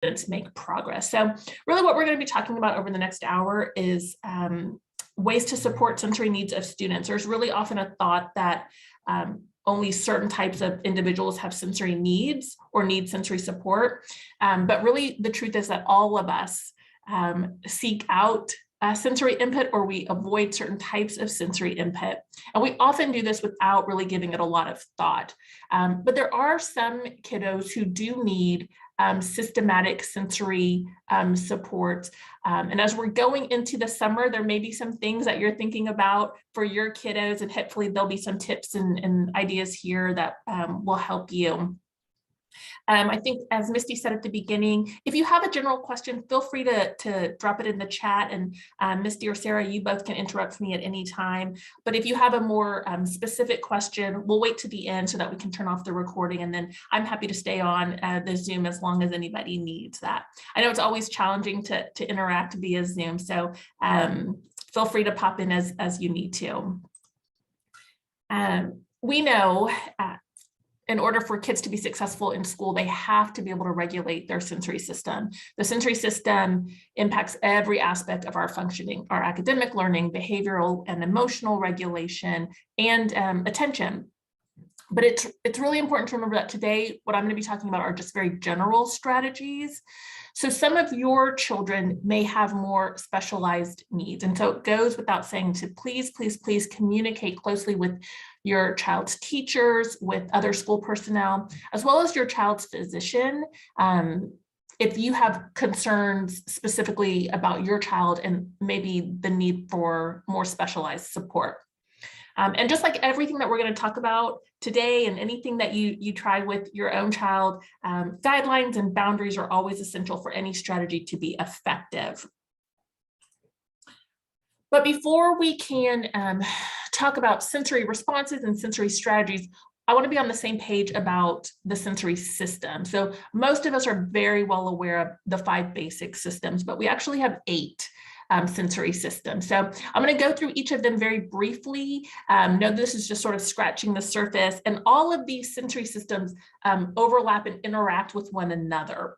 students make progress. So really what we're going to be talking about over the next hour is ways to support sensory needs of students. There's really often a thought that only certain types of individuals have sensory needs or need sensory support. But really the truth is that all of us seek out sensory input, or we avoid certain types of sensory input. And we often do this without really giving it a lot of thought. But there are some kiddos who do need systematic sensory support. And as we're going into the summer, there may be some things that you're thinking about for your kiddos, and hopefully there'll be some tips and ideas here that will help you. I think, as Misty said at the beginning, if you have a general question, feel free to drop it in the chat, and Misty or Sarah, you both can interrupt me at any time. But if you have a more specific question, we'll wait to the end so that we can turn off the recording, and then I'm happy to stay on the Zoom as long as anybody needs that. I know it's always challenging to interact via Zoom, so feel free to pop in as you need to. We know in order for kids to be successful in school, they have to be able to regulate their sensory system. The sensory system impacts every aspect of our functioning, our academic learning, behavioral and emotional regulation, and attention. But it's really important to remember that today, what I'm going to be talking about are just very general strategies. So some of your children may have more specialized needs. And so it goes without saying to please, please, please communicate closely with your child's teachers, with other school personnel, as well as your child's physician. If you have concerns specifically about your child and maybe the need for more specialized support. And just like everything that we're going to talk about today and anything that you try with your own child, guidelines and boundaries are always essential for any strategy to be effective. But before we can talk about sensory responses and sensory strategies, I want to be on the same page about the sensory system. So most of us are very well aware of the 5 basic systems, but we actually have 8 sensory systems. So I'm going to go through each of them very briefly. Know this is just sort of scratching the surface, and all of these sensory systems overlap and interact with one another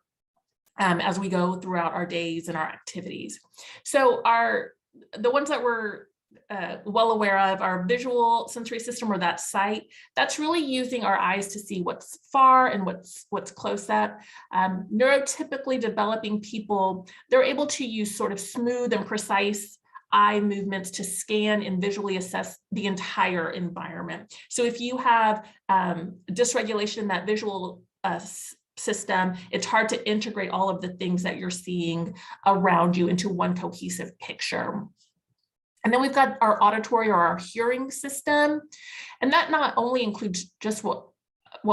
as we go throughout our days and our activities. So the ones that we're well aware of, our visual sensory system, or that sight, that's really using our eyes to see what's far and what's close up. Neurotypically developing people, they're able to use sort of smooth and precise eye movements to scan and visually assess the entire environment. So if you have dysregulation in that visual system, it's hard to integrate all of the things that you're seeing around you into one cohesive picture. And then we've got our auditory or our hearing system. And that not only includes just what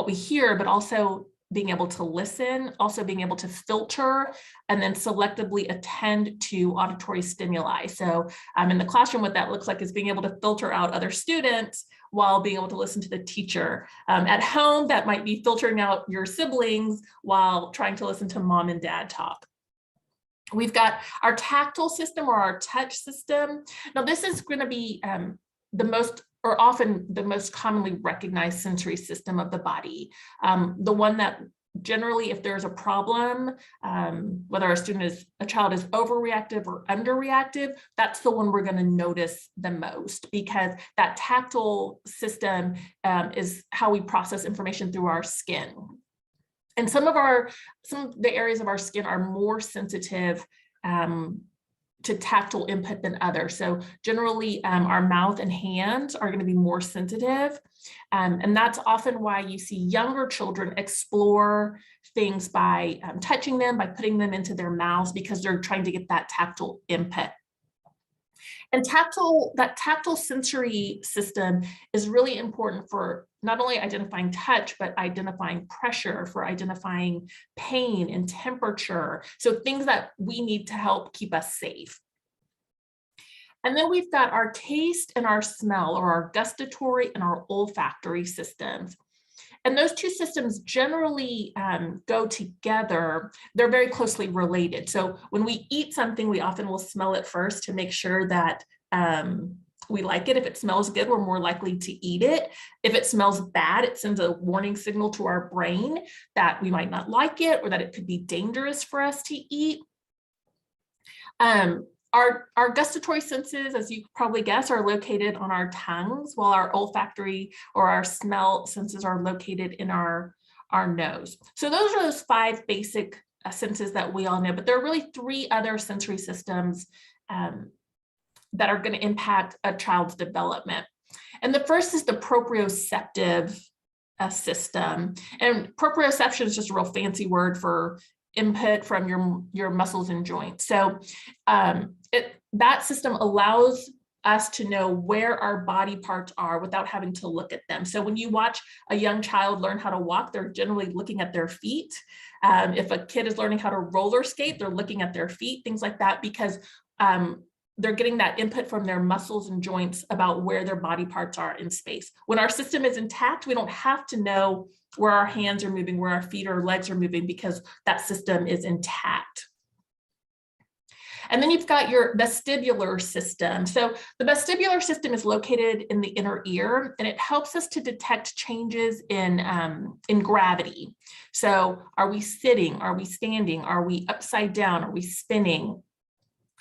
we hear, but also being able to listen, also being able to filter, and then selectively attend to auditory stimuli. So in the classroom, what that looks like is being able to filter out other students while being able to listen to the teacher. At home, that might be filtering out your siblings while trying to listen to mom and dad talk. We've got our tactile system or our touch system. Now, this is going to be often the most commonly recognized sensory system of the body. The one that generally, if there's a problem, whether a child is overreactive or underreactive, that's the one we're going to notice the most, because that tactile system is how we process information through our skin. And some of the areas of our skin are more sensitive to tactile input than others. So generally, our mouth and hands are going to be more sensitive. And that's often why you see younger children explore things by touching them, by putting them into their mouths, because they're trying to get that tactile input. And that tactile sensory system is really important for not only identifying touch, but identifying pressure, for identifying pain and temperature. So things that we need to help keep us safe. And then we've got our taste and our smell, or our gustatory and our olfactory systems. And those two systems generally go together. They're very closely related. So when we eat something, we often will smell it first to make sure that we like it. If it smells good, we're more likely to eat it. If it smells bad, it sends a warning signal to our brain that we might not like it or that it could be dangerous for us to eat. Our gustatory senses, as you probably guess, are located on our tongues, while our olfactory or our smell senses are located in our nose. So those are those 5 basic senses that we all know, but there are really 3 other sensory systems that are going to impact a child's development. And the first is the proprioceptive system. And proprioception is just a real fancy word for input from your muscles and joints. So that system allows us to know where our body parts are without having to look at them. So when you watch a young child learn how to walk, they're generally looking at their feet. If a kid is learning how to roller skate, they're looking at their feet, things like that, because they're getting that input from their muscles and joints about where their body parts are in space. When our system is intact, we don't have to know where our hands are moving, where our feet or legs are moving, because that system is intact. And then you've got your vestibular system. So the vestibular system is located in the inner ear, and it helps us to detect changes in gravity. So are we sitting? Are we standing? Are we upside down? Are we spinning?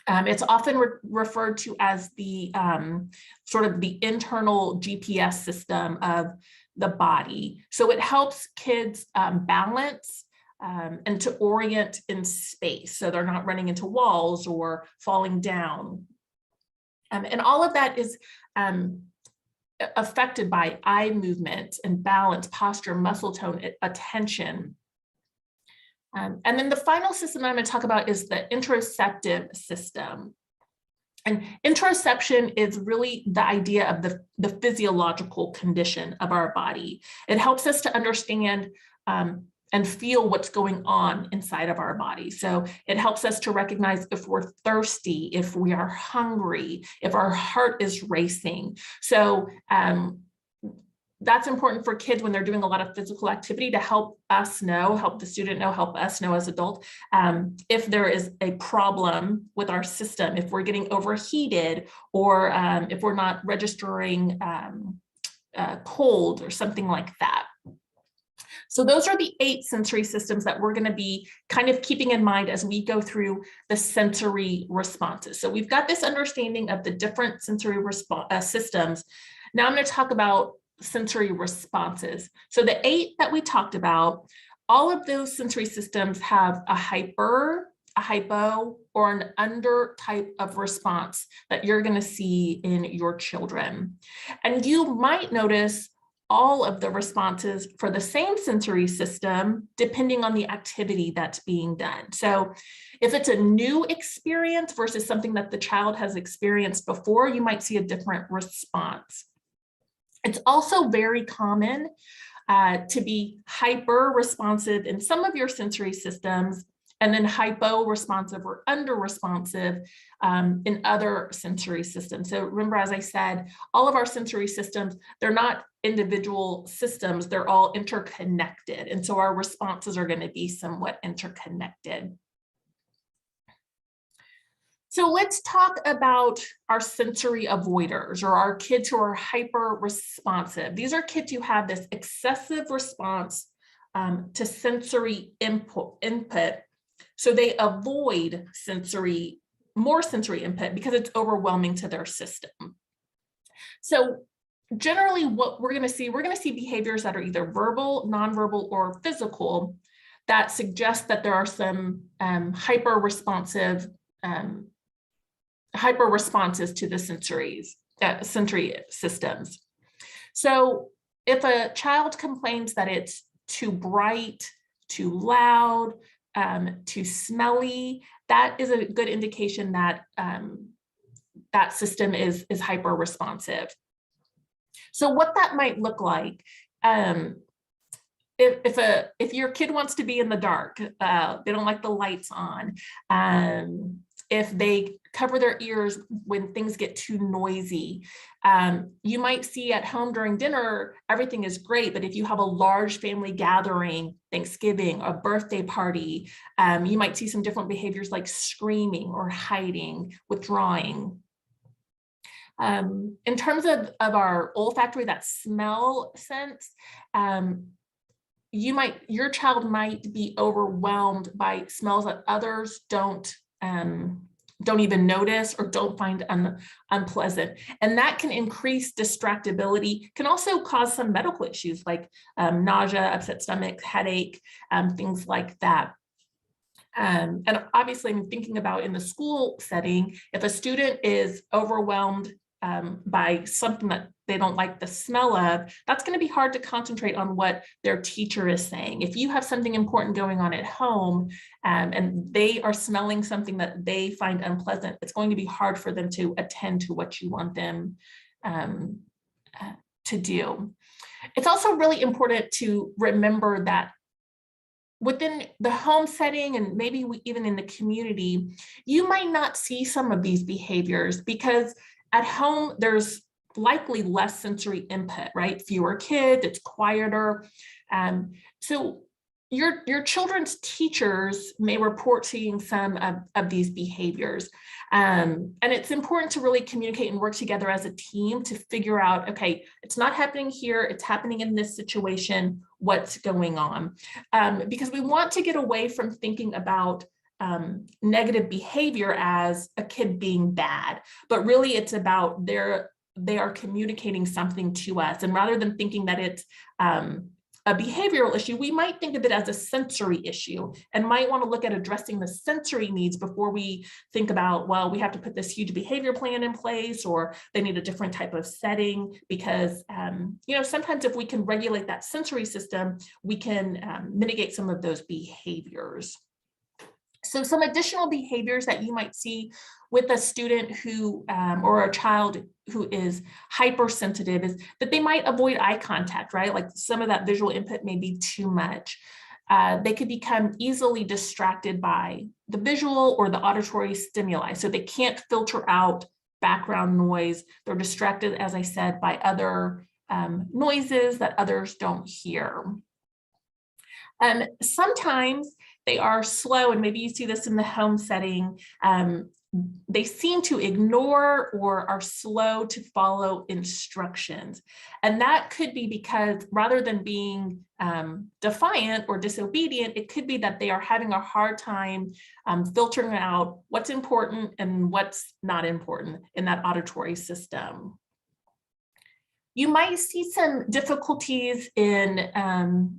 It's often referred to as the sort of the internal GPS system of the body. So it helps kids balance and to orient in space, so they're not running into walls or falling down. And all of that is affected by eye movement and balance, posture, muscle tone, attention. And then the final system I'm going to talk about is the interoceptive system. And interoception is really the idea of the physiological condition of our body. It helps us to understand and feel what's going on inside of our body. So it helps us to recognize if we're thirsty, if we are hungry, if our heart is racing. So that's important for kids when they're doing a lot of physical activity, to help us know, help the student know, help us know as adults, if there is a problem with our system, if we're getting overheated, or if we're not registering cold or something like that. So those are the 8 sensory systems that we're going to be kind of keeping in mind as we go through the sensory responses. So we've got this understanding of the different sensory systems. Now I'm going to talk about sensory responses. So the 8 that we talked about, all of those sensory systems have a hyper, a hypo, or an under type of response that you're going to see in your children. And you might notice all of the responses for the same sensory system, depending on the activity that's being done. So if it's a new experience versus something that the child has experienced before, you might see a different response. It's also very common to be hyper responsive in some of your sensory systems, and then hypo responsive or under responsive in other sensory systems. So remember, as I said, all of our sensory systems, they're not individual systems, they're all interconnected. And so our responses are going to be somewhat interconnected. So let's talk about our sensory avoiders, or our kids who are hyper responsive. These are kids who have this excessive response to sensory input. So they avoid more sensory input because it's overwhelming to their system. So generally what we're going to see behaviors that are either verbal, nonverbal, or physical that suggest that there are some hyper responses to the sensory systems. So if a child complains that it's too bright, too loud, too smelly, that is a good indication that that system is hyper responsive. So what that might look like, if your kid wants to be in the dark, they don't like the lights on, if they cover their ears when things get too noisy. You might see at home during dinner, everything is great, but if you have a large family gathering, Thanksgiving, a birthday party, you might see some different behaviors like screaming or hiding, withdrawing. In terms of our olfactory, that smell sense, your child might be overwhelmed by smells that others don't even notice or don't find unpleasant. And that can increase distractibility, can also cause some medical issues like nausea, upset stomach, headache, things like that. And obviously, I'm thinking about in the school setting, if a student is overwhelmed by something that they don't like the smell of, that's going to be hard to concentrate on what their teacher is saying. If you have something important going on at home and they are smelling something that they find unpleasant, it's going to be hard for them to attend to what you want them to do. It's also really important to remember that within the home setting and maybe even in the community, you might not see some of these behaviors because at home, there's likely less sensory input, right? Fewer kids, it's quieter. So your children's teachers may report seeing some of these behaviors. And it's important to really communicate and work together as a team to figure out, okay, it's not happening here, it's happening in this situation, what's going on? Because we want to get away from thinking about negative behavior as a kid being bad, but really it's about they are communicating something to us. And rather than thinking that it's a behavioral issue, we might think of it as a sensory issue and might want to look at addressing the sensory needs before we think about, well, we have to put this huge behavior plan in place or they need a different type of setting because, sometimes if we can regulate that sensory system, we can mitigate some of those behaviors. So some additional behaviors that you might see with a student who, or a child who is hypersensitive is that they might avoid eye contact, right? Like some of that visual input may be too much. They could become easily distracted by the visual or the auditory stimuli. So they can't filter out background noise. They're distracted, as I said, by other noises that others don't hear. Sometimes they are slow, and maybe you see this in the home setting. They seem to ignore or are slow to follow instructions. And that could be because rather than being defiant or disobedient, it could be that they are having a hard time filtering out what's important and what's not important in that auditory system. You might see some difficulties in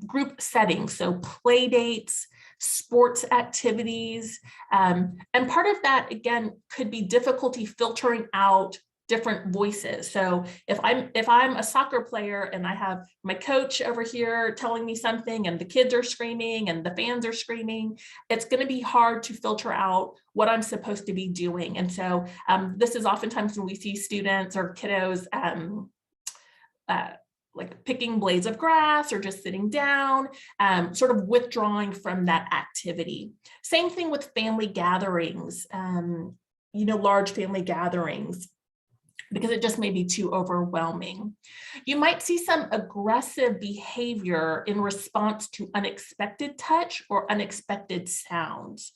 group settings, so play dates, sports activities, and part of that, again, could be difficulty filtering out different voices. So if I'm a soccer player and I have my coach over here telling me something and the kids are screaming and the fans are screaming, it's going to be hard to filter out what I'm supposed to be doing. And so this is oftentimes when we see students or kiddos like picking blades of grass or just sitting down, sort of withdrawing from that activity. Same thing with family gatherings, large family gatherings, because it just may be too overwhelming. You might see some aggressive behavior in response to unexpected touch or unexpected sounds.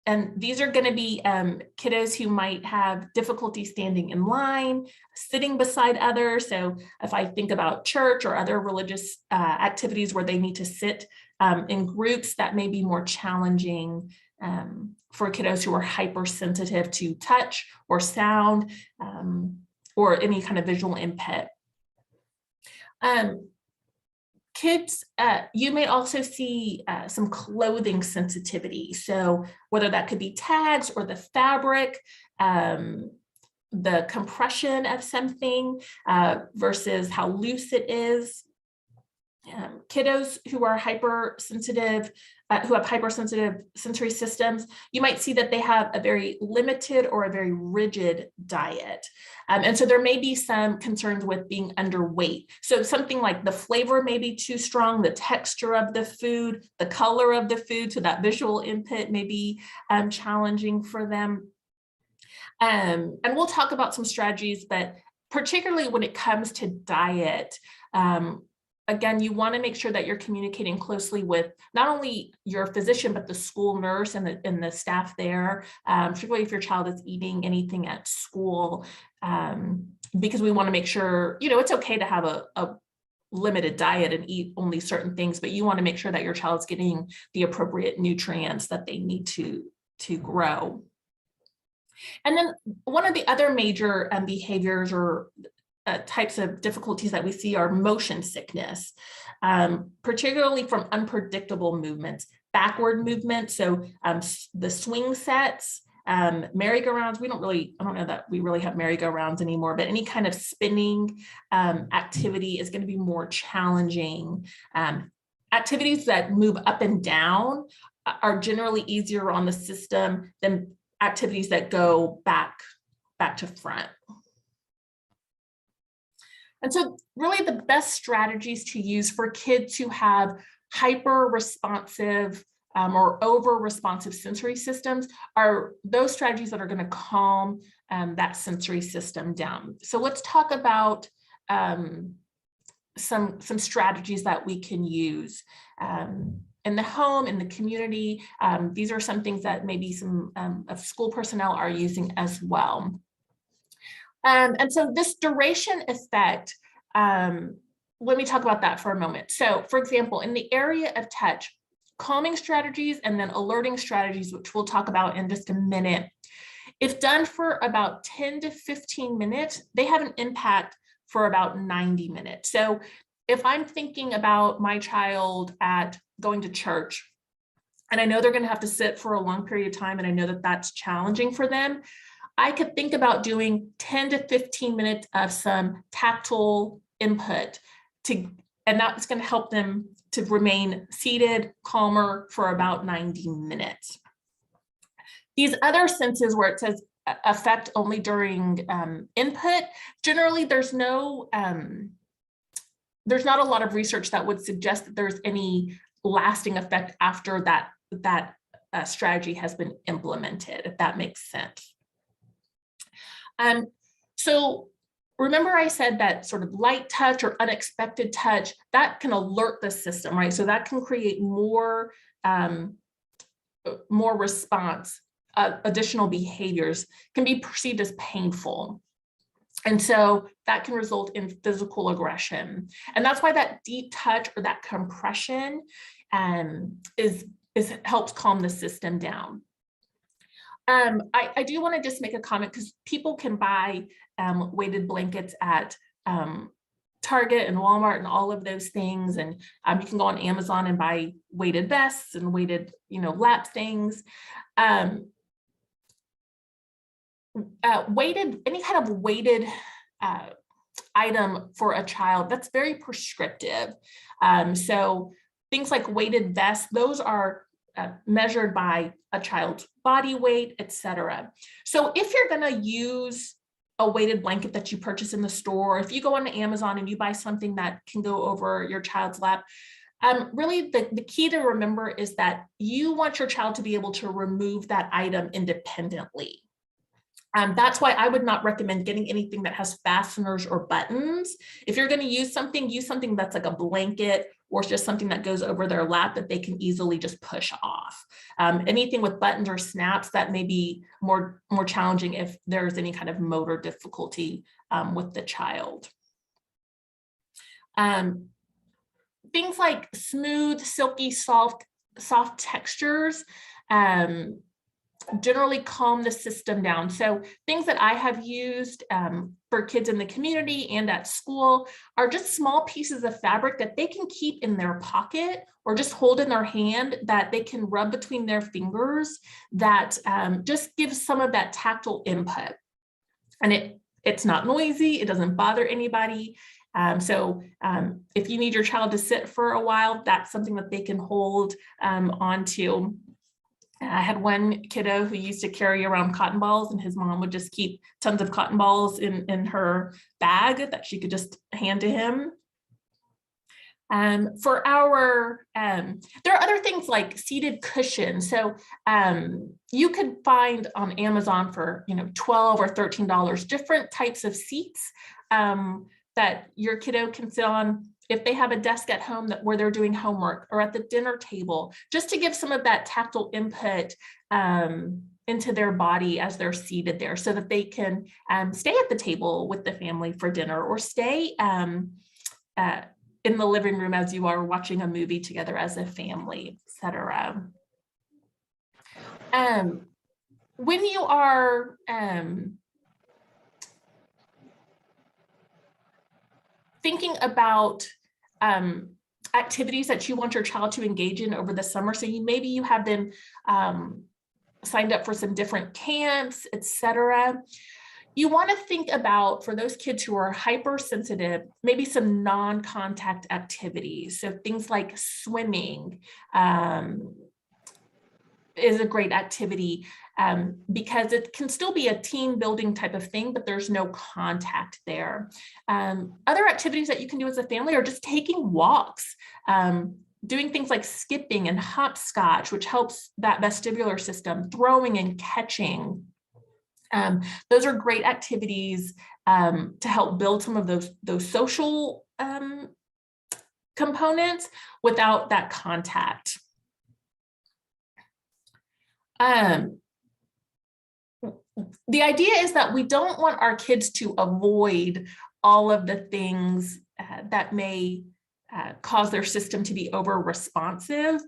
And these are going to be kiddos who might have difficulty standing in line, sitting beside others. So if I think about church or other religious activities where they need to sit in groups, that may be more challenging for kiddos who are hypersensitive to touch or sound or any kind of visual input. Kids, you may also see some clothing sensitivity. So whether that could be tags or the fabric, the compression of something versus how loose it is. Kiddos who are hypersensitive, who have hypersensitive sensory systems, you might see that they have a very limited or a very rigid diet. And so there may be some concerns with being underweight. So something like the flavor may be too strong, the texture of the food, the color of the food, so that visual input may be challenging for them. And we'll talk about some strategies, but particularly when it comes to diet, again, you want to make sure that you're communicating closely with not only your physician, but the school nurse and the staff there, particularly if your child is eating anything at school, because we want to make sure, it's okay to have a limited diet and eat only certain things, but you want to make sure that your child's getting the appropriate nutrients that they need to grow. And then one of the other major behaviors or types of difficulties that we see are motion sickness, particularly from unpredictable movements, backward movement. So the swing sets, merry-go-rounds, I don't know that we really have merry-go-rounds anymore, but any kind of spinning activity is going to be more challenging. Activities that move up and down are generally easier on the system than activities that go back to front. And so really the best strategies to use for kids who have hyper responsive or over responsive sensory systems are those strategies that are going to calm that sensory system down. So let's talk about some strategies that we can use in the home, in the community. These are some things that maybe some of school personnel are using as well. And so this duration effect, let me talk about that for a moment. So for example, in the area of touch, calming strategies and then alerting strategies, which we'll talk about in just a minute, if done for about 10 to 15 minutes, they have an impact for about 90 minutes. So if I'm thinking about my child at going to church, and I know they're going to have to sit for a long period of time, and I know that that's challenging for them, I could think about doing 10 to 15 minutes of some tactile input and that's going to help them to remain seated, calmer for about 90 minutes. These other senses where it says affect only during input, generally there's not a lot of research that would suggest that there's any lasting effect after that strategy has been implemented, if that makes sense. So remember I said that sort of light touch or unexpected touch, that can alert the system, right? So that can create more response. Additional behaviors can be perceived as painful. And so that can result in physical aggression. And that's why that deep touch or that compression helps calm the system down. I do want to just make a comment because people can buy weighted blankets at Target and Walmart and all of those things. And you can go on Amazon and buy weighted vests and weighted, lap things. Any kind of weighted item for a child, that's very prescriptive. So things like weighted vests, those are measured by a child's body weight, etc. So if you're going to use a weighted blanket that you purchase in the store, if you go on Amazon and you buy something that can go over your child's lap, really the key to remember is that you want your child to be able to remove that item independently. That's why I would not recommend getting anything that has fasteners or buttons. If you're going to use something that's like a blanket or just something that goes over their lap that they can easily just push off. Anything with buttons or snaps, that may be more challenging if there's any kind of motor difficulty with the child. Things like smooth, silky, soft textures generally calm the system down. So things that I have used for kids in the community and at school are just small pieces of fabric that they can keep in their pocket or just hold in their hand that they can rub between their fingers that just gives some of that tactile input. And it's not noisy, it doesn't bother anybody. So if you need your child to sit for a while, that's something that they can hold onto. I had one kiddo who used to carry around cotton balls, and his mom would just keep tons of cotton balls in her bag that she could just hand to him. There are other things like seated cushions. So you could find on Amazon for $12 or $13 different types of seats that your kiddo can sit on. if they have a desk at home where they're doing homework, or at the dinner table, just to give some of that tactile input into their body as they're seated there, so that they can stay at the table with the family for dinner, or stay in the living room as you are watching a movie together as a family, etc. When you are thinking about activities that you want your child to engage in over the summer, so maybe you have them signed up for some different camps, etc. You want to think about, for those kids who are hypersensitive, maybe some non-contact activities. So things like swimming is a great activity because it can still be a team building type of thing, but there's no contact there. Other activities that you can do as a family are just taking walks, doing things like skipping and hopscotch, which helps that vestibular system, throwing and catching. Those are great activities to help build some of those social components without that contact. The idea is that we don't want our kids to avoid all of the things that may cause their system to be over responsive,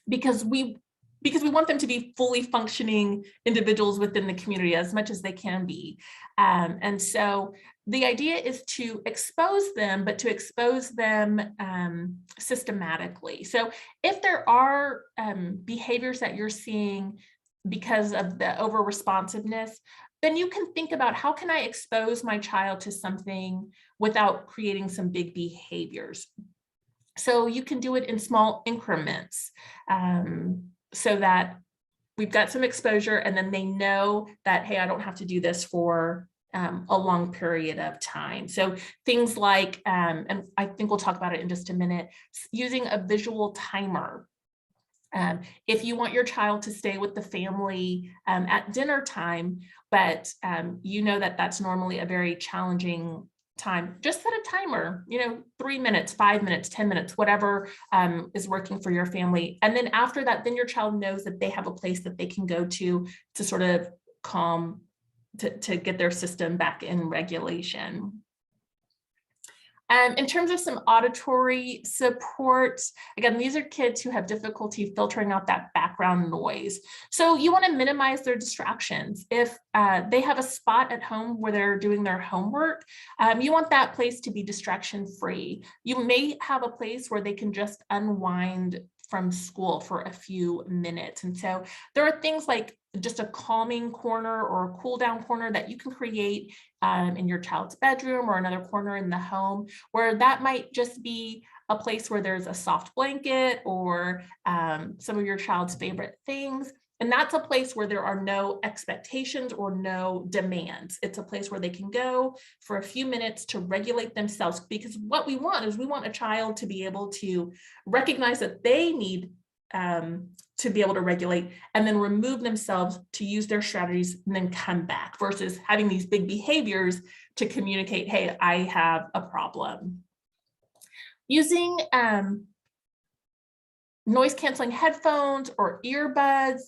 because we want them to be fully functioning individuals within the community as much as they can be. And so the idea is to expose them, but to expose them systematically. So if there are behaviors that you're seeing because of the over responsiveness, then you can think about, how can I expose my child to something without creating some big behaviors? So you can do it in small increments, so that we've got some exposure, and then they know that, hey, I don't have to do this for a long period of time. So things like, and I think we'll talk about it in just a minute, using a visual timer. If you want your child to stay with the family at dinner time, but you know that that's normally a very challenging time, just set a timer, 3 minutes, 5 minutes, 10 minutes, whatever is working for your family. And then after that, then your child knows that they have a place that they can go to sort of calm, to get their system back in regulation. In terms of some auditory support, again, these are kids who have difficulty filtering out that background noise. So you want to minimize their distractions. If they have a spot at home where they're doing their homework, you want that place to be distraction-free. You may have a place where they can just unwind from school for a few minutes. And so there are things like just a calming corner or a cool down corner that you can create in your child's bedroom or another corner in the home, where that might just be a place where there's a soft blanket or some of your child's favorite things. And that's a place where there are no expectations or no demands. It's a place where they can go for a few minutes to regulate themselves, because what we want is, we want a child to be able to recognize that they need to be able to regulate, and then remove themselves to use their strategies and then come back, versus having these big behaviors to communicate, hey, I have a problem. Using noise canceling headphones or earbuds,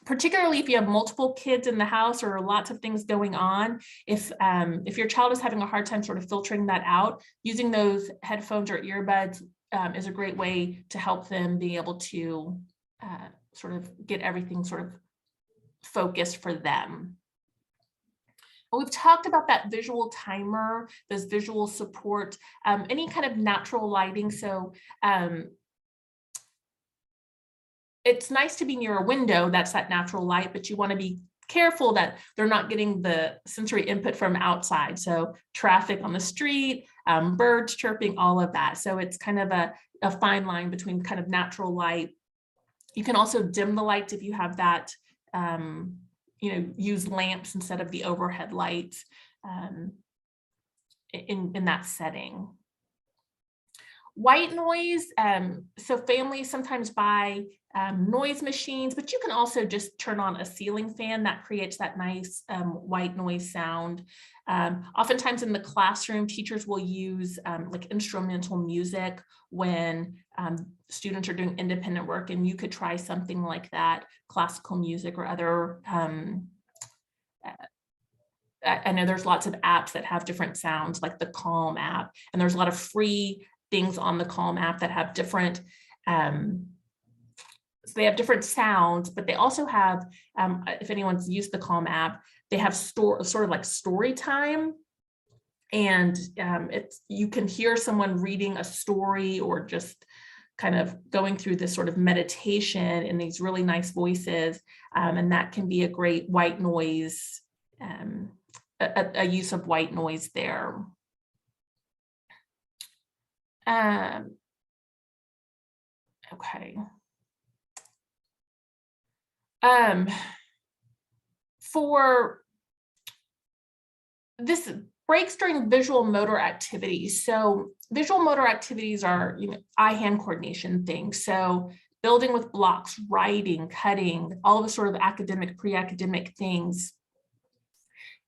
particularly if you have multiple kids in the house or lots of things going on. If your child is having a hard time sort of filtering that out, using those headphones or earbuds is a great way to help them be able to sort of get everything sort of focused for them. And we've talked about that visual timer, this visual support, any kind of natural lighting. So it's nice to be near a window, that's that natural light, but you want to be careful that they're not getting the sensory input from outside. So traffic on the street, birds chirping, all of that. So it's kind of a fine line between kind of natural light. You can also dim the lights if you have that, use lamps instead of the overhead lights in that setting. White noise, so families sometimes buy noise machines, but you can also just turn on a ceiling fan that creates that nice white noise sound. Oftentimes in the classroom, teachers will use like instrumental music when students are doing independent work, and you could try something like that, classical music or other. I know there's lots of apps that have different sounds, like the Calm app, and there's a lot of free things on the Calm app that have different, so they have different sounds, but they also have, if anyone's used the Calm app, they have sort of like story time. And you can hear someone reading a story or just kind of going through this sort of meditation in these really nice voices. And that can be a great white noise, a use of white noise there. Okay. For this breaks during visual motor activities. So visual motor activities are, eye-hand coordination things. So building with blocks, writing, cutting, all of the sort of academic, pre-academic things.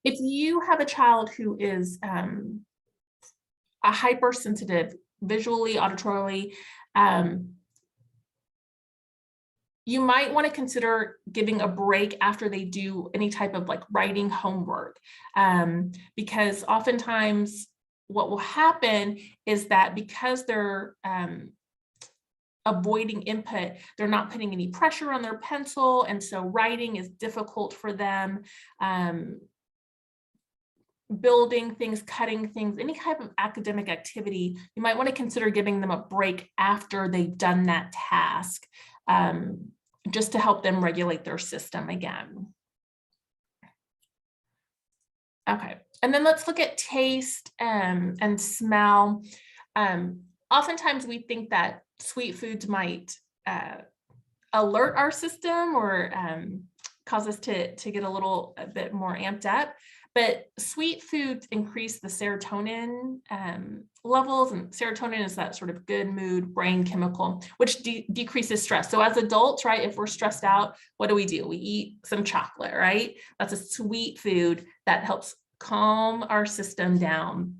If you have a child who is a hypersensitive, visually, auditorily, you might want to consider giving a break after they do any type of like writing homework, because oftentimes what will happen is that because they're avoiding input, they're not putting any pressure on their pencil, and so writing is difficult for them. Building things, cutting things, any type of academic activity, you might want to consider giving them a break after they've done that task, just to help them regulate their system again. Okay, and then let's look at taste and smell. Oftentimes we think that sweet foods might alert our system or cause us to get a bit more amped up. But sweet foods increase the serotonin levels, and serotonin is that sort of good mood brain chemical, which decreases stress. So as adults, right, if we're stressed out, what do? We eat some chocolate, right? That's a sweet food that helps calm our system down.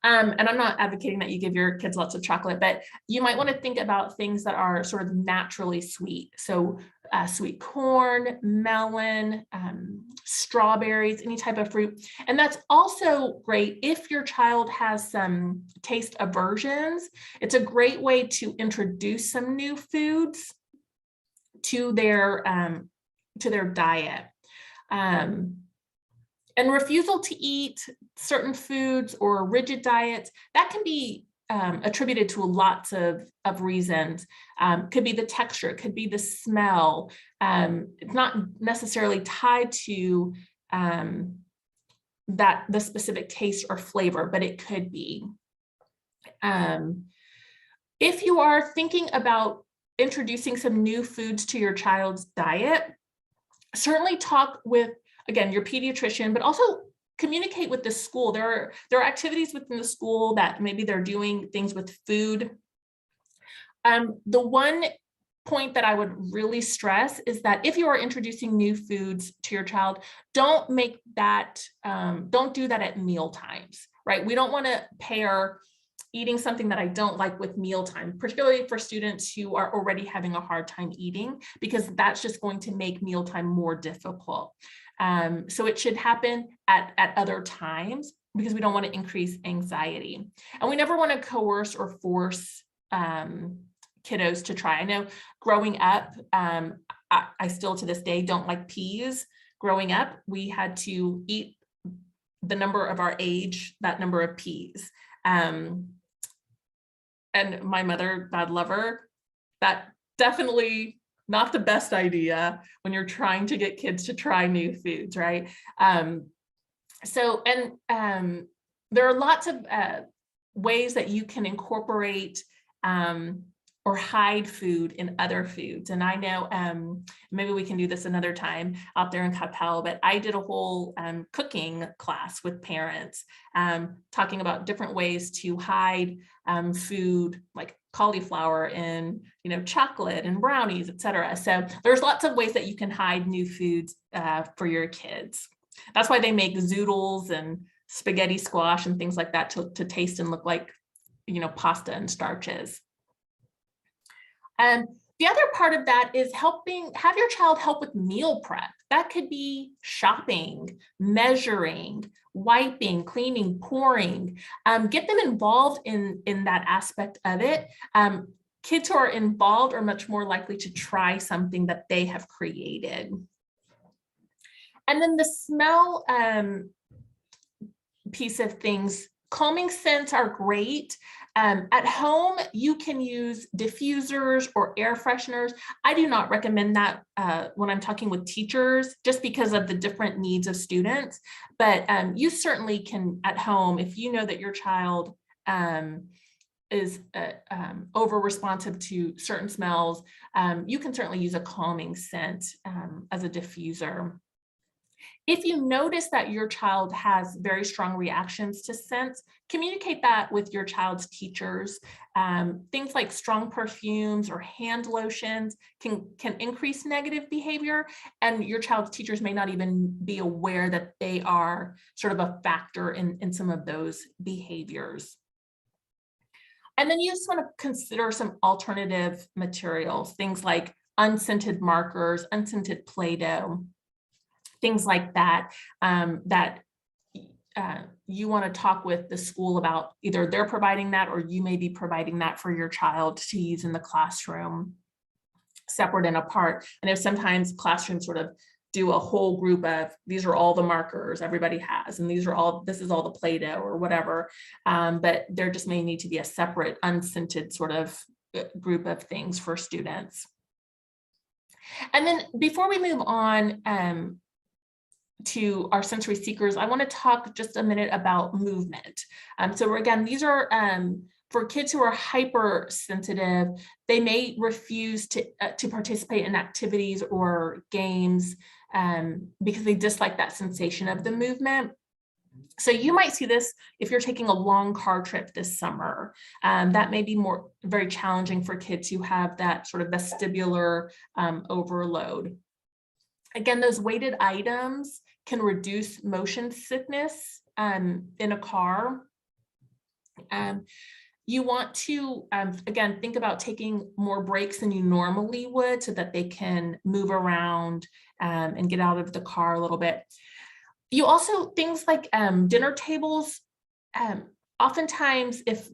And I'm not advocating that you give your kids lots of chocolate, but you might want to think about things that are sort of naturally sweet. So sweet corn, melon, strawberries, any type of fruit. And that's also great if your child has some taste aversions. It's a great way to introduce some new foods to their diet. And refusal to eat certain foods or rigid diets, that can be attributed to lots of reasons. Could be the texture, it could be the smell. It's not necessarily tied to the specific taste or flavor, but it could be. If you are thinking about introducing some new foods to your child's diet, certainly talk with, again, your pediatrician, but also communicate with the school. There are activities within the school that maybe they're doing things with food. The one point that I would really stress is that if you are introducing new foods to your child, don't do that at meal times, right? We don't want to pair eating something that I don't like with mealtime, particularly for students who are already having a hard time eating, because that's just going to make mealtime more difficult. So it should happen at other times, because we don't want to increase anxiety. And we never want to coerce or force kiddos to try. I know growing up, I still to this day don't like peas. Growing up, we had to eat the number of our age, that number of peas. And my mother, God love her, that definitely not the best idea when you're trying to get kids to try new foods, right? There are lots of ways that you can incorporate or hide food in other foods. And I know maybe we can do this another time out there in Capel, but I did a whole cooking class with parents talking about different ways to hide food like cauliflower in, chocolate and brownies, etc. So there's lots of ways that you can hide new foods for your kids. That's why they make zoodles and spaghetti squash and things like that to taste and look like, pasta and starches. The other part of that is have your child help with meal prep. That could be shopping, measuring, wiping, cleaning, pouring. Get them involved in that aspect of it. Kids who are involved are much more likely to try something that they have created. And then the smell piece of things, calming scents are great. At home, you can use diffusers or air fresheners. I do not recommend that when I'm talking with teachers, just because of the different needs of students. But you certainly can at home, if you know that your child is over responsive to certain smells, you can certainly use a calming scent as a diffuser. If you notice that your child has very strong reactions to scents, communicate that with your child's teachers. Things like strong perfumes or hand lotions can increase negative behavior, and your child's teachers may not even be aware that they are sort of a factor in some of those behaviors. And then you just want to consider some alternative materials, things like unscented markers, unscented Play-Doh, things like that, you want to talk with the school about. Either they're providing that or you may be providing that for your child to use in the classroom, separate and apart. And if sometimes classrooms sort of do a whole group of, these are all the markers everybody has, and this is all the Play-Doh or whatever, but there just may need to be a separate unscented sort of group of things for students. And then before we move on, to our sensory seekers, I want to talk just a minute about movement. So again, these are for kids who are hypersensitive. They may refuse to participate in activities or games because they dislike that sensation of the movement. So you might see this if you're taking a long car trip this summer. That may be very challenging for kids who have that sort of vestibular overload. Again, those weighted items can reduce motion sickness in a car. You want to, again, think about taking more breaks than you normally would so that they can move around and get out of the car a little bit. You also, things like dinner tables, oftentimes if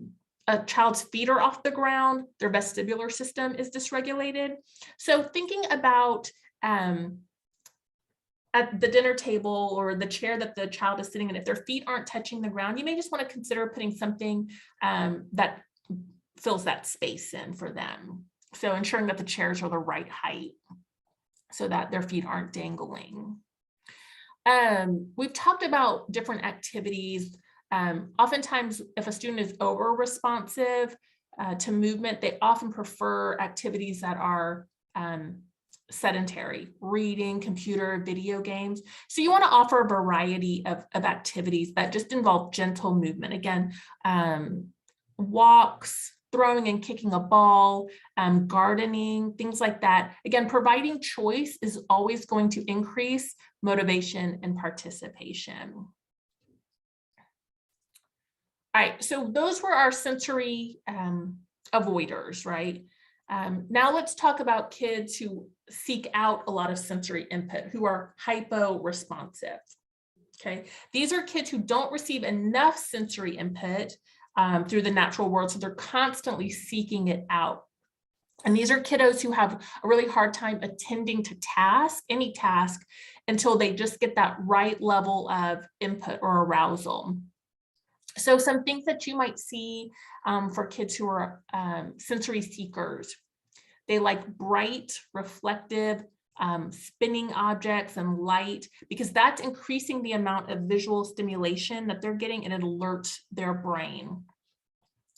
a child's feet are off the ground, their vestibular system is dysregulated. So thinking about at the dinner table or the chair that the child is sitting in, if their feet aren't touching the ground, you may just want to consider putting something that fills that space in for them. So ensuring that the chairs are the right height so that their feet aren't dangling. We've talked about different activities. Oftentimes, if a student is over responsive to movement, they often prefer activities that are sedentary, reading, computer, video games. So you want to offer a variety of activities that just involve gentle movement. Again, walks, throwing and kicking a ball, gardening, things like that. Again, providing choice is always going to increase motivation and participation. All right, so those were our sensory avoiders, right? Now let's talk about kids who seek out a lot of sensory input, who are hypo-responsive, okay? These are kids who don't receive enough sensory input through the natural world, so they're constantly seeking it out. And these are kiddos who have a really hard time attending to any task, until they just get that right level of input or arousal. So some things that you might see for kids who are sensory seekers: they like bright, reflective, spinning objects and light, because that's increasing the amount of visual stimulation that they're getting, and it alerts their brain.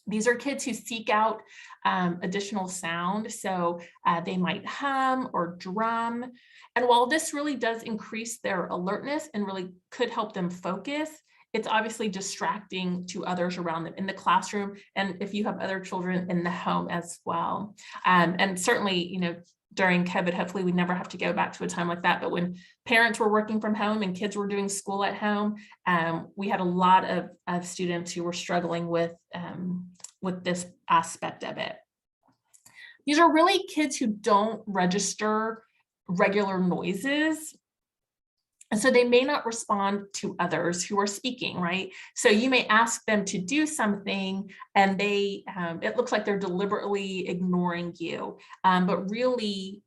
These are kids who seek out additional sound. So they might hum or drum. And while this really does increase their alertness and really could help them focus, it's obviously distracting to others around them in the classroom, and if you have other children in the home as well. And certainly, during COVID, hopefully we never have to go back to a time like that. But when parents were working from home and kids were doing school at home, we had a lot of students who were struggling with this aspect of it. These are really kids who don't register regular noises. And so they may not respond to others who are speaking, right? So you may ask them to do something and it looks like they're deliberately ignoring you, but really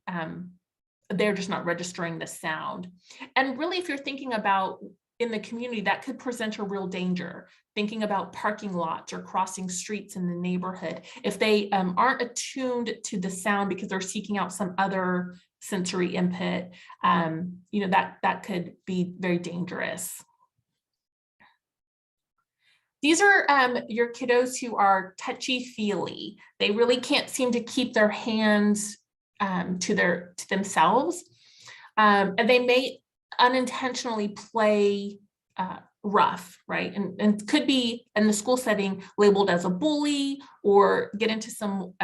they're just not registering the sound. And really, if you're thinking about in the community, that could present a real danger. Thinking about parking lots or crossing streets in the neighborhood. If they aren't attuned to the sound because they're seeking out some other sensory input, that could be very dangerous. These are your kiddos who are touchy-feely. They really can't seem to keep their hands to themselves, and they may unintentionally play rough, right? And could be in the school setting labeled as a bully or get into some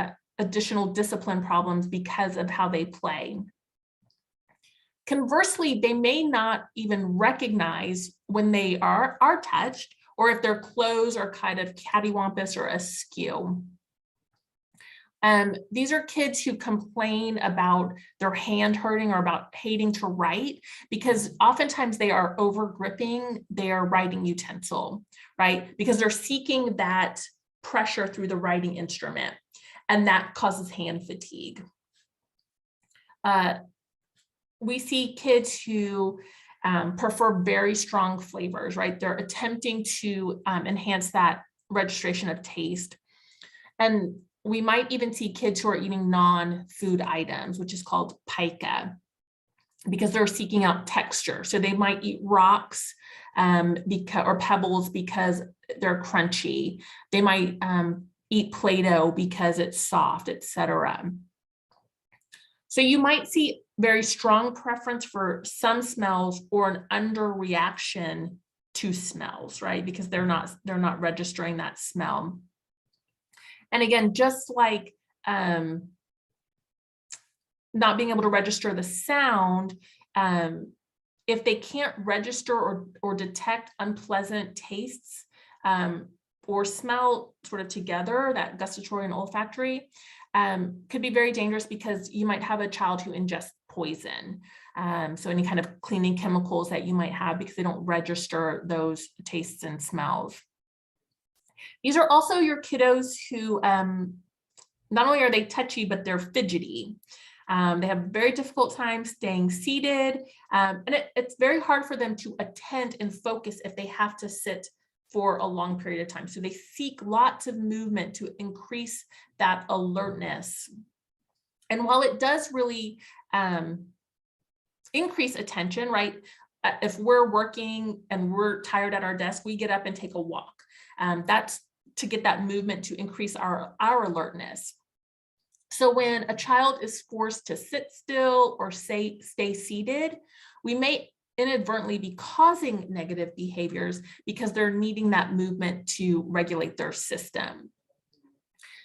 additional discipline problems because of how they play. Conversely, they may not even recognize when they are touched, or if their clothes are kind of cattywampus or askew. These are kids who complain about their hand hurting or about hating to write because oftentimes they are over gripping their writing utensil, right? Because they're seeking that pressure through the writing instrument, and that causes hand fatigue. We see kids who prefer very strong flavors, right? They're attempting to enhance that registration of taste. And we might even see kids who are eating non-food items, which is called pica, because they're seeking out texture. So they might eat rocks or pebbles because they're crunchy. They might eat Play-Doh because it's soft, etc. So you might see very strong preference for some smells or an underreaction to smells, right? Because they're not registering that smell. And again, just like not being able to register the sound, if they can't register or detect unpleasant tastes or smell sort of together, that gustatory and olfactory, could be very dangerous because you might have a child who ingests poison. So any kind of cleaning chemicals that you might have because they don't register those tastes and smells. These are also your kiddos who not only are they touchy, but they're fidgety. They have very difficult time staying seated, and it's very hard for them to attend and focus if they have to sit for a long period of time. So they seek lots of movement to increase that alertness. And while it does really increase attention, right? If we're working and we're tired at our desk, we get up and take a walk. That's to get that movement to increase our alertness. So when a child is forced to sit still or stay seated, we may inadvertently be causing negative behaviors because they're needing that movement to regulate their system.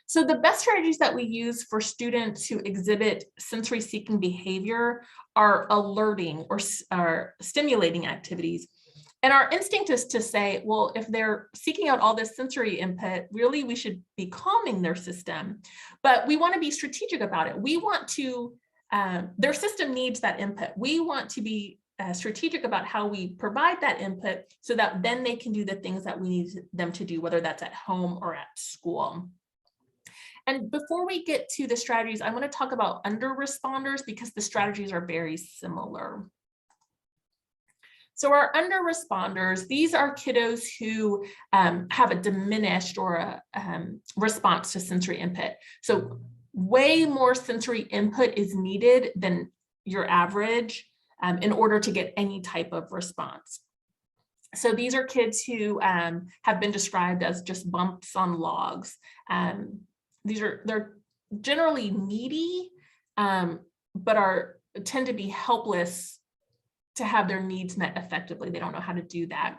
So the best strategies that we use for students who exhibit sensory seeking behavior are alerting or stimulating activities. And our instinct is to say, well, if they're seeking out all this sensory input, really we should be calming their system. But we want to be strategic about it. We want to, their system needs that input. We want to be strategic about how we provide that input so that then they can do the things that we need them to do, whether that's at home or at school. And before we get to the strategies, I want to talk about under-responders because the strategies are very similar. So our under-responders, these are kiddos who have a diminished or a response to sensory input. So way more sensory input is needed than your average in order to get any type of response. So these are kids who have been described as just bumps on logs. They're generally needy, but tend to be helpless to have their needs met effectively. They don't know how to do that.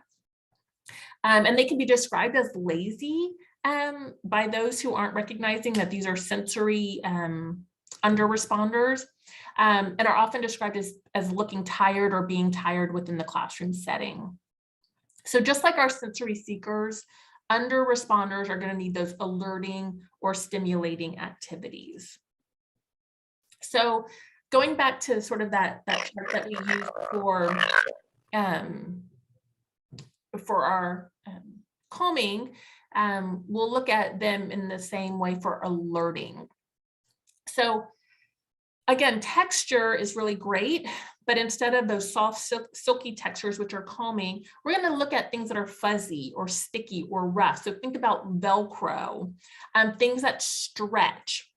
And they can be described as lazy by those who aren't recognizing that these are sensory under responders, and are often described as looking tired or being tired within the classroom setting. So just like our sensory seekers, under responders are going to need those alerting or stimulating activities. So going back to sort of that chart that we use for our calming, we'll look at them in the same way for alerting. So again, texture is really great, but instead of those soft, silky textures, which are calming, we're going to look at things that are fuzzy or sticky or rough. So think about Velcro, things that stretch.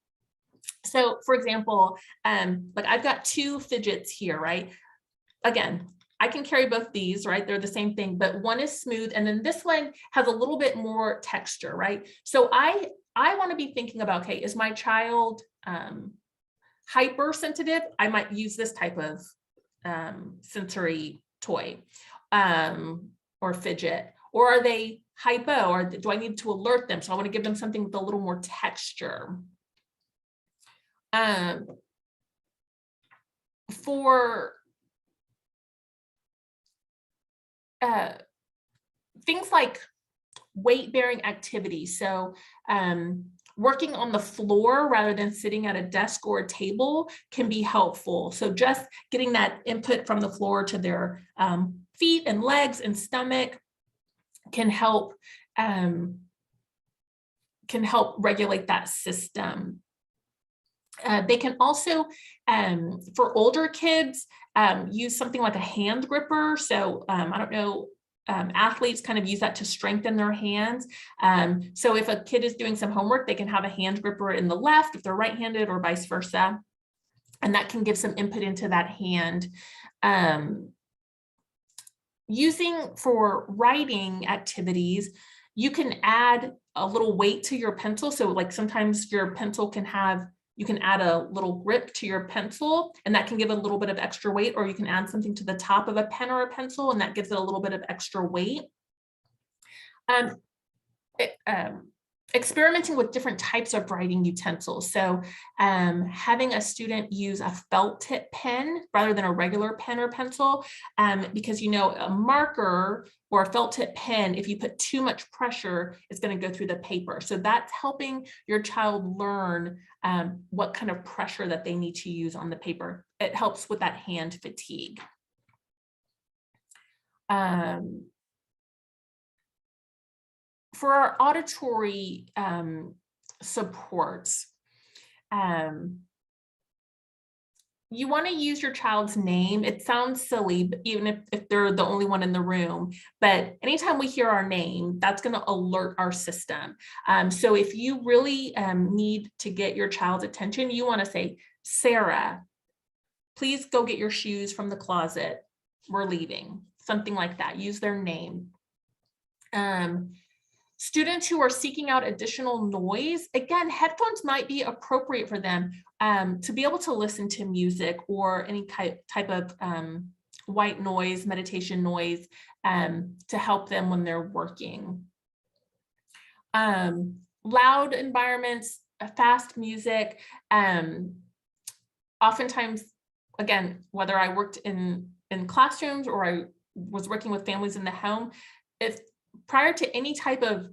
So for example, like I've got two fidgets here, right? Again, I can carry both these, right? They're the same thing, but one is smooth, and then this one has a little bit more texture, right? So I want to be thinking about, okay, is my child hypersensitive? I might use this type of sensory toy or fidget. Or are they hypo, or do I need to alert them? So I want to give them something with a little more texture. For things like weight-bearing activities, so working on the floor rather than sitting at a desk or a table can be helpful. So just getting that input from the floor to their feet and legs and stomach can help regulate that system. They can also, for older kids, use something like a hand gripper. So I don't know, athletes kind of use that to strengthen their hands. So if a kid is doing some homework, they can have a hand gripper in the left if they're right-handed, or vice versa. And that can give some input into that hand. Using for writing activities, you can add a little weight to your pencil. So like sometimes your pencil can have, you can add a little grip to your pencil, and that can give a little bit of extra weight, or you can add something to the top of a pen or a pencil, and that gives it a little bit of extra weight. Experimenting with different types of writing utensils. So having a student use a felt tip pen rather than a regular pen or pencil, because a marker or a felt tip pen, if you put too much pressure, it's going to go through the paper. So that's helping your child learn what kind of pressure that they need to use on the paper. It helps with that hand fatigue. For our auditory supports, you want to use your child's name. It sounds silly, even if they're the only one in the room, but anytime we hear our name, that's going to alert our system. So if you really need to get your child's attention, you want to say, Sarah, please go get your shoes from the closet. We're leaving. Something like that. Use their name. Students who are seeking out additional noise, again, headphones might be appropriate for them to be able to listen to music or any type of white noise, meditation noise, to help them when they're working. Loud environments, fast music, oftentimes, again, whether I worked in classrooms or I was working with families in the home, if prior to any type of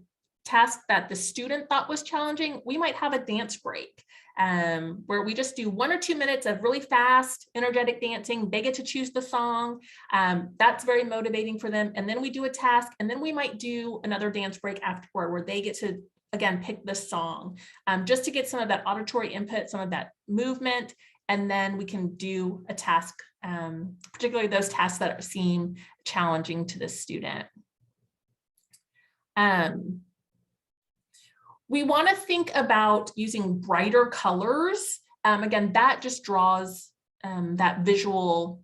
task that the student thought was challenging, we might have a dance break where we just do 1 or 2 minutes of really fast, energetic dancing. They get to choose the song. That's very motivating for them. And then we do a task, and then we might do another dance break afterward where they get to, again, pick the song, just to get some of that auditory input, some of that movement, and then we can do a task, particularly those tasks that seem challenging to the student. We want to think about using brighter colors. Again, that just draws that visual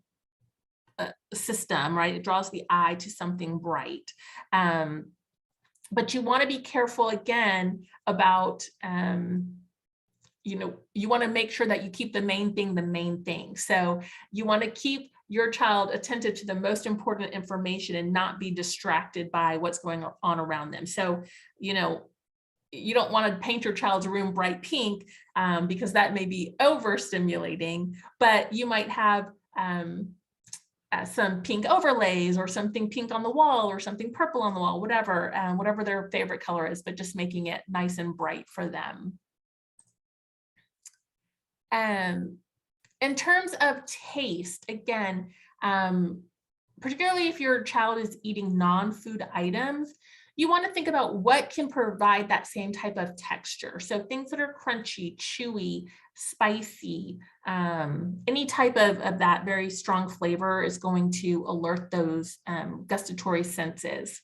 system, right? It draws the eye to something bright. But you want to be careful again about, you want to make sure that you keep the main thing. So you want to keep your child attentive to the most important information and not be distracted by what's going on around them. So, you don't want to paint your child's room bright pink because that may be overstimulating, but you might have some pink overlays or something pink on the wall or something purple on the wall, whatever their favorite color is, but just making it nice and bright for them. In terms of taste, again, particularly if your child is eating non-food items, you want to think about what can provide that same type of texture. So things that are crunchy, chewy, spicy, any type of that very strong flavor is going to alert those gustatory senses.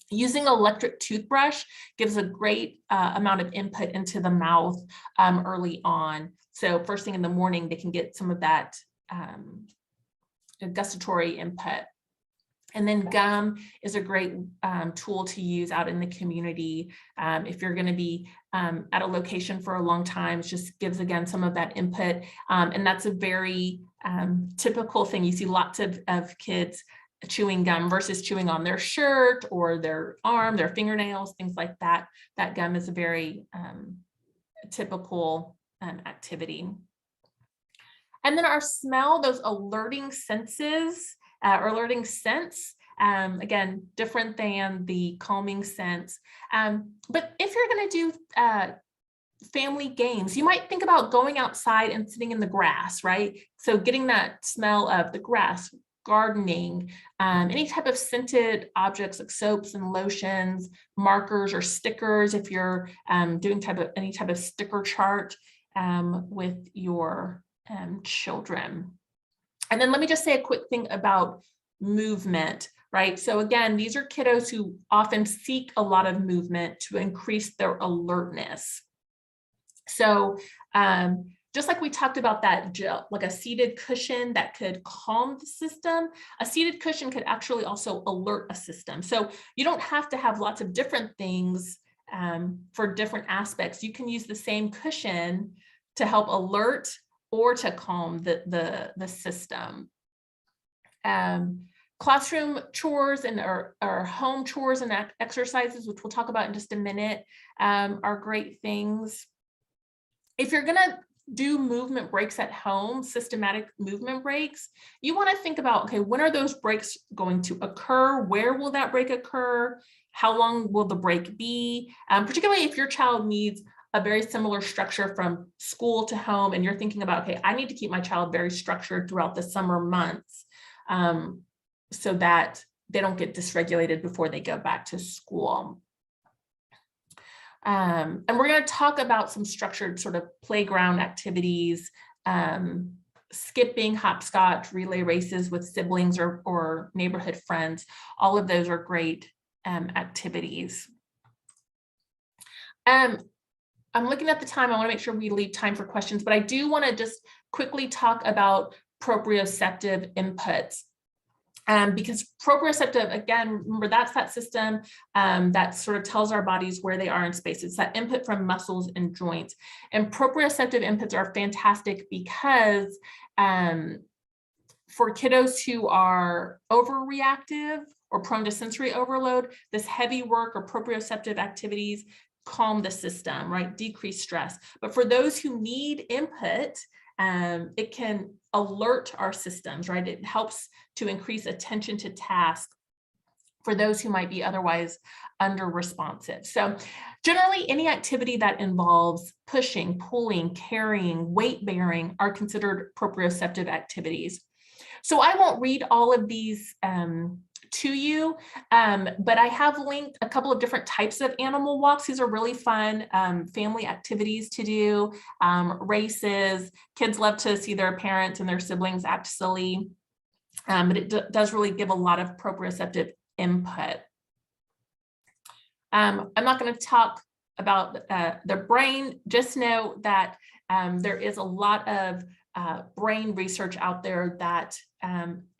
Using electric toothbrush gives a great amount of input into the mouth early on. So first thing in the morning, they can get some of that gustatory input. And then gum is a great tool to use out in the community. If you're going to be at a location for a long time, it just gives, again, some of that input. And that's a very typical thing. You see lots of kids chewing gum versus chewing on their shirt or their arm, their fingernails, things like that. That gum is a very typical activity. And then our smell, those alerting senses, or alerting scents, again, different than the calming scents. But if you're going to do family games, you might think about going outside and sitting in the grass, right? So getting that smell of the grass, gardening, any type of scented objects like soaps and lotions, markers or stickers, if you're doing any type of sticker chart with your children. And then let me just say a quick thing about movement, right? So again, these are kiddos who often seek a lot of movement to increase their alertness. So just like we talked about that gel, like a seated cushion that could calm the system, a seated cushion could actually also alert a system. So you don't have to have lots of different things for different aspects. You can use the same cushion to help alert or to calm the system. Classroom chores and our home chores and exercises, which we'll talk about in just a minute, are great things. If you're going to do movement breaks at home, systematic movement breaks, you want to think about, okay, when are those breaks going to occur? Where will that break occur? How long will the break be? Particularly if your child needs a very similar structure from school to home, and you're thinking about, okay, I need to keep my child very structured throughout the summer months so that they don't get dysregulated before they go back to school. And we're going to talk about some structured sort of playground activities, skipping, hopscotch, relay races with siblings or neighborhood friends. All of those are great activities. I'm looking at the time. I want to make sure we leave time for questions, but I do want to just quickly talk about proprioceptive inputs. Because proprioceptive, again, remember, that's that system that sort of tells our bodies where they are in space. It's that input from muscles and joints. And proprioceptive inputs are fantastic because for kiddos who are overreactive or prone to sensory overload, this heavy work or proprioceptive activities calm the system, right? Decrease stress. But for those who need input, it can alert our systems, right? It helps to increase attention to task for those who might be otherwise under responsive. So generally, any activity that involves pushing, pulling, carrying, weight bearing are considered proprioceptive activities. So I won't read all of these to you, but I have linked a couple of different types of animal walks. These are really fun family activities to do, races. Kids love to see their parents and their siblings act silly, but it does really give a lot of proprioceptive input. I'm not going to talk about the brain. Just know that there is a lot of brain research out there that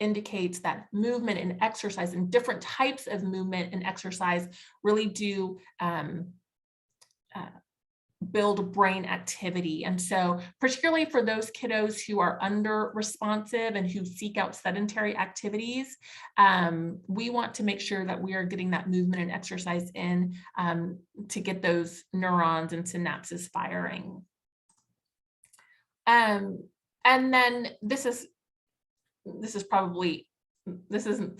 indicates that movement and exercise and different types of movement and exercise really do build brain activity. And so particularly for those kiddos who are under responsive and who seek out sedentary activities, we want to make sure that we are getting that movement and exercise in to get those neurons and synapses firing. And then this isn't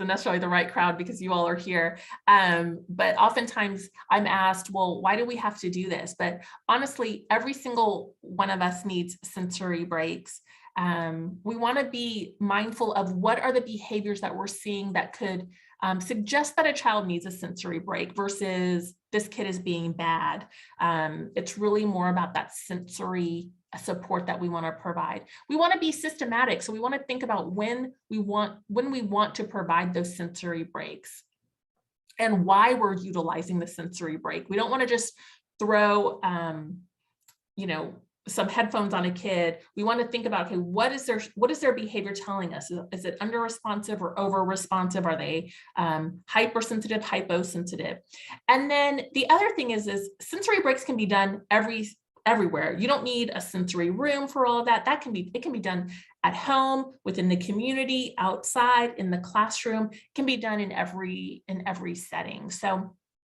necessarily the right crowd because you all are here. But oftentimes I'm asked, well, why do we have to do this? But honestly, every single one of us needs sensory breaks. We want to be mindful of what are the behaviors that we're seeing that could suggest that a child needs a sensory break versus this kid is being bad. It's really more about that sensory support that we want to provide. We want to be systematic. So we want to think about when we want to provide those sensory breaks and why we're utilizing the sensory break. We don't want to just throw, some headphones on a kid. We want to think about, okay, what is their behavior telling us? Is it under responsive or over responsive? Are they hypersensitive, hyposensitive? And then the other thing is sensory breaks can be done everywhere. You don't need a sensory room for all of that. It can be done at home, within the community, outside, in the classroom. It can be done in every setting. So